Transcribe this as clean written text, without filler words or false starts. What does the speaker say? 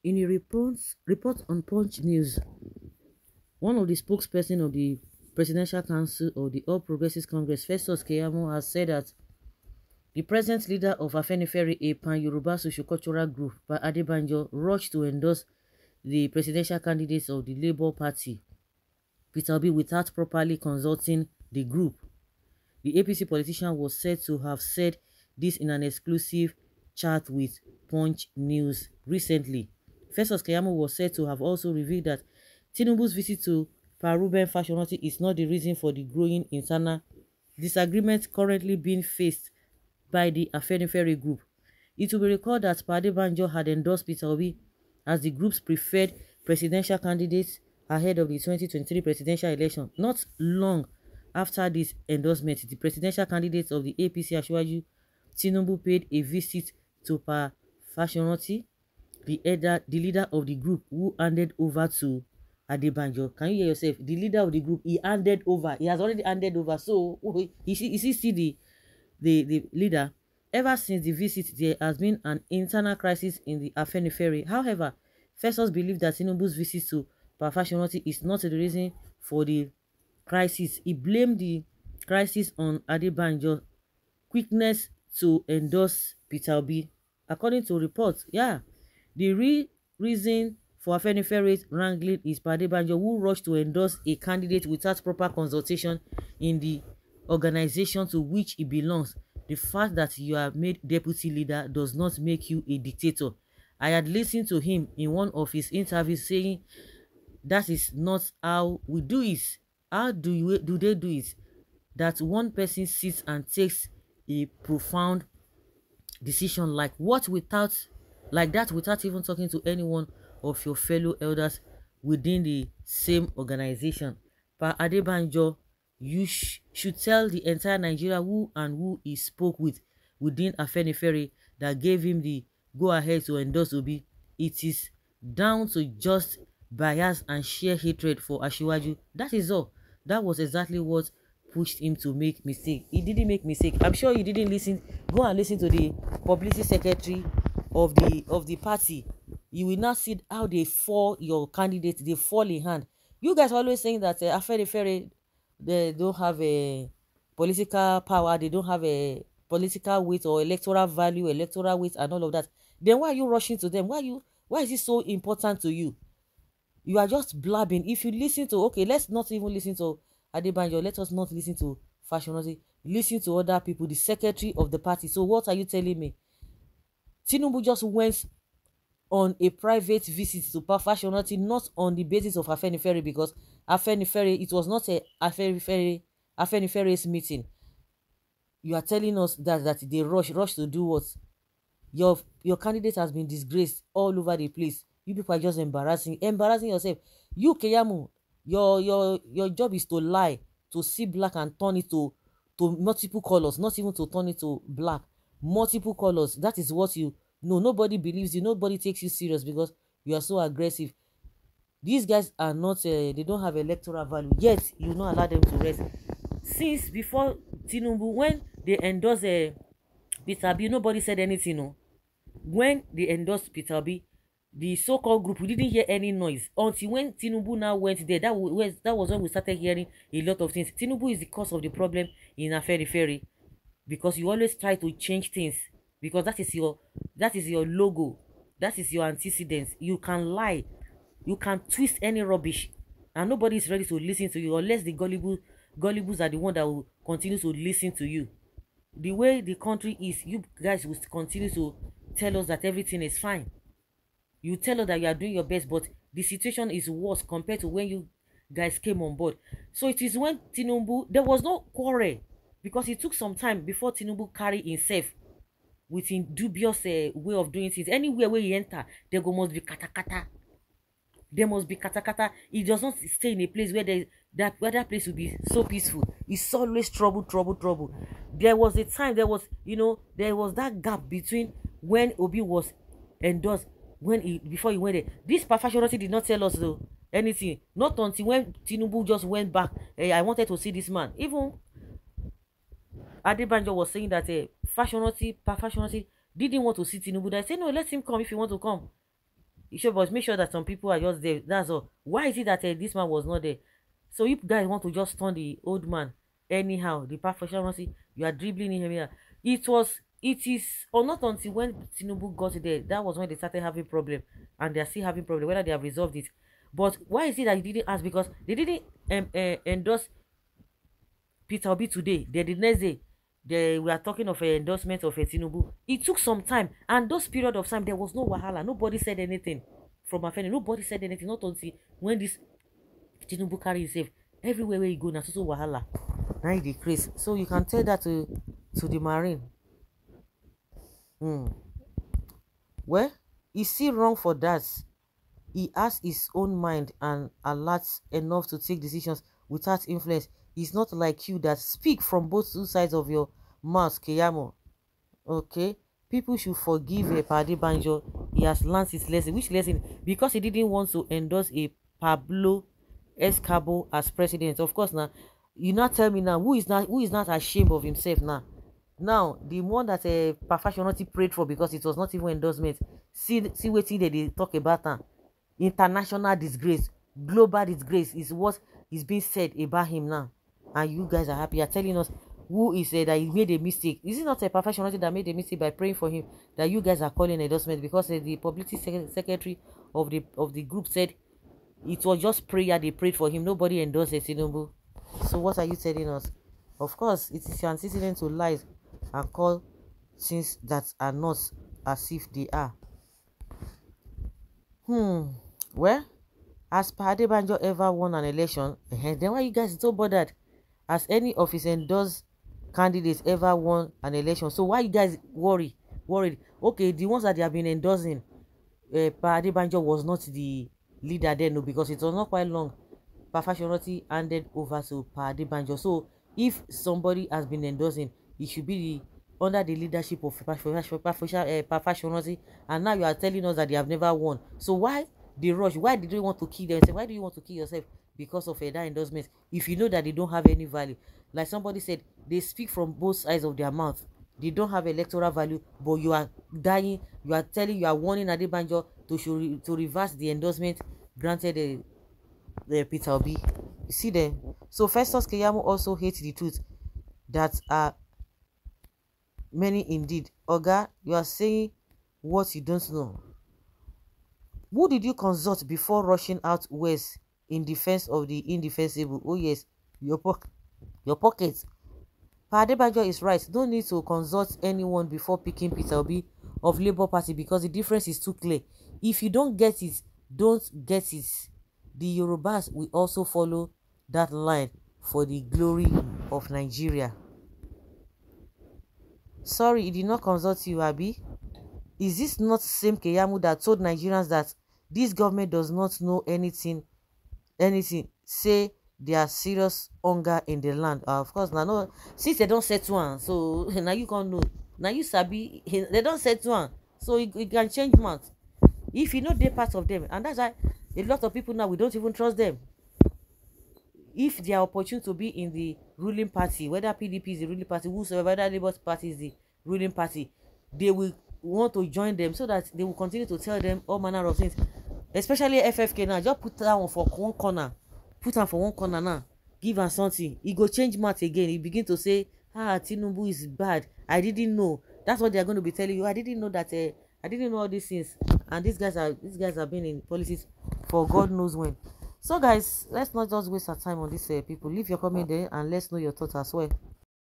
In a report on Punch News, one of the spokesperson of the Presidential Council of the All Progressives Congress, Festus Keyamo, has said that the present leader of Afenifere, a pan-Yoruba sociocultural group, by Adebanjo, rushed to endorse the presidential candidates of the Labour Party, Peter Obi, without properly consulting the group. The APC politician was said to have said this in an exclusive chat with Punch News recently. Festus Keyamo was said to have also revealed that Tinubu's visit to Paruben Fashionati is not the reason for the growing internal disagreement currently being faced by the Afenifere group. It will be recalled that Adebanjo had endorsed Peter Obi as the group's preferred presidential candidate ahead of the 2023 presidential election. Not long after this endorsement, the presidential candidates of the APC, Asiwaju Tinubu, paid a visit to Pa Fashionati, the leader of the group, who handed over to Adebanjo. Can you hear yourself? The leader of the group, he handed over. He has already handed over. So, is he still the leader? Ever since the visit, there has been an internal crisis in the Afenifere. However, Festus believes that Tinubu's visit to Pa Fashionati is not the reason for the crisis. He blamed the crisis on Adebanjo's quickness to endorse Peter Obi. According to reports, the real reason for Afenifere's wrangling is Adebanjo, who rushed to endorse a candidate without proper consultation in the organization to which he belongs. The fact that you are made deputy leader does not make you a dictator. I had listened to him in one of his interviews saying that is not how we do it. How do they do it? That one person sits and takes a profound decision like that without even talking to anyone of your fellow elders within the same organization. Pa Adebanjo, you should tell the entire Nigeria who he spoke with within Afenifere that gave him the go-ahead to endorse Obi. It is down to just bias and sheer hatred for Asiwaju. That is all. That was exactly what pushed him to make mistake. He didn't make mistake. I'm sure you didn't listen. Go and listen to the publicity secretary of the party. You will not see how they fall your candidate. They fall in hand. You guys are always saying that Afenifere, they don't have a political power. They don't have a political weight or electoral value, electoral weight, and all of that. Then why are you rushing to them? Why is it so important to you? You are just blabbing. If you listen to, okay, let's not even listen to Adebanjo. Let us not listen to Fashionati. Listen to other people, the secretary of the party. So what are you telling me? Tinubu just went on a private visit to Fashionati, not on the basis of Afenifere, because Afenifere, it was not a Afenifere's meeting. You are telling us that they rush to do what? Your candidate has been disgraced all over the place. You people are just embarrassing yourself. You, Keyamo, your job is to lie, to see black and turn it to multiple colors, not even to turn it to black. Multiple colors. That is what you know. Nobody believes you. Nobody takes you serious because you are so aggressive. These guys are not, they don't have electoral value. Yet, you will not allow them to rest. Since before Tinubu, when they endorsed Peter Obi, nobody said anything. No. When they endorsed Peter Obi, the so-called group, we didn't hear any noise until when Tinubu now went there. That was when we started hearing a lot of things. Tinubu is the cause of the problem in Afenifere because you always try to change things because that is your logo, that is your antecedents. You can lie, you can twist any rubbish, and nobody is ready to listen to you unless the gullibles are the one that will continue to listen to you. The way the country is, you guys will continue to tell us that everything is fine. You tell us that you are doing your best, but the situation is worse compared to when you guys came on board. So it is when Tinubu, there was no quarrel because it took some time before Tinubu carried himself with his dubious way of doing things. Anywhere where he enter, there must be kata. There must be kata. He does not stay in a place where that place will be so peaceful. It's always trouble. There was a time, there was that gap between when Obi was endorsed, before he went there. This Fashionati did not tell us though anything. Not until when Tinubu just went back. I wanted to see this man. Even Adebanjo was saying that Fashionati didn't want to see Tinubu. They said no, let him come if you want to come. sure, but make sure that some people are just there. That's all. Why is it that this man was not there? So if guys want to just turn the old man anyhow, the professional, you are dribbling him here. It is, or not until when Tinubu got there, that was when they started having problem, and they are still having problem, whether they have resolved it. But why is it that you didn't ask? Because they didn't endorse Peter Obi today. They the next day, we are talking of an endorsement of a Tinubu. It took some time, and those period of time there was no wahala. Nobody said anything from my family. Nobody said anything. Not until when this Tinubu carry himself everywhere where you go, na so wahala. Now he decrease. So you can tell that to the Marine. Well, is he wrong for that? He has his own mind and alert enough to take decisions without influence. He's not like you that speak from both two sides of your mouth, Keyamo. Okay? People should forgive Adebanjo. He has learned his lesson. Which lesson? Because he didn't want to endorse a Pablo Escobar as president. Of course, now, you not tell me now who is not ashamed of himself now. Now, the one that Perfectionity prayed for because it was not even endorsement. See what they talk about now. International disgrace, global disgrace is what is being said about him now. And you guys are happy. You're telling us who is that he made a mistake. Is it not a Perfectionity that made a mistake by praying for him that you guys are calling endorsement? Because the publicity secretary of the group said it was just prayer they prayed for him. Nobody endorsed Tinubu. So what are you telling us? Of course, it is your antecedent to lies and call things that are not as if they are. Well, has Adebanjo ever won an election? Then why you guys so bothered? Has any of his endorsed candidates ever won an election? So why you guys worried? Okay, the ones that they have been endorsing, Adebanjo was not the leader then, no, because it was not quite long. Perfectionity handed over to Adebanjo. So if somebody has been endorsing, it should be under the leadership of Perfectionity, and now you are telling us that they have never won. So why the rush? Why did you want to kill them? Why do you want to kill yourself because of that endorsement if you know that they don't have any value? Like somebody said, they speak from both sides of their mouth. They don't have electoral value, but you are dying. You are warning Adebanjo to reverse the endorsement granted the Peter Obi. You see them. So Festus Keyamo also hates the truth that are many indeed. Oga, you are saying what you don't know. Who did you consult before rushing out west in defense of the indefensible? Oh yes, your pocket. Adebanjo is right. Don't need to consult anyone before picking Peter Obi of Labour Party because the difference is too clear. If you don't get it, don't get it. The Yorubas will also follow that line for the glory of Nigeria. Sorry, he did not consult you, Abi. Is this not the same Keyamo that told Nigerians that this government does not know anything? Say there are serious hunger in the land. Of course, now no. Since they don't set one, so now you can't know. Now you sabi they don't set one, so it can change months. If you know they're part of them, and that's why a lot of people now we don't even trust them. If they are opportune to be in the ruling party, whether PDP is the ruling party, whosoever, whether Labour Party is the ruling party, they will want to join them so that they will continue to tell them all manner of things. Especially FFK now, just put that one for one corner. Put them for one corner now. Give them something. He go change math again. He begin to say, Tinubu is bad. I didn't know. That's what they are going to be telling you. I didn't know that. I didn't know all these things. And these guys have been in politics for God knows when. So guys, let's not just waste our time on this people. Leave your comment there and let's know your thoughts as well.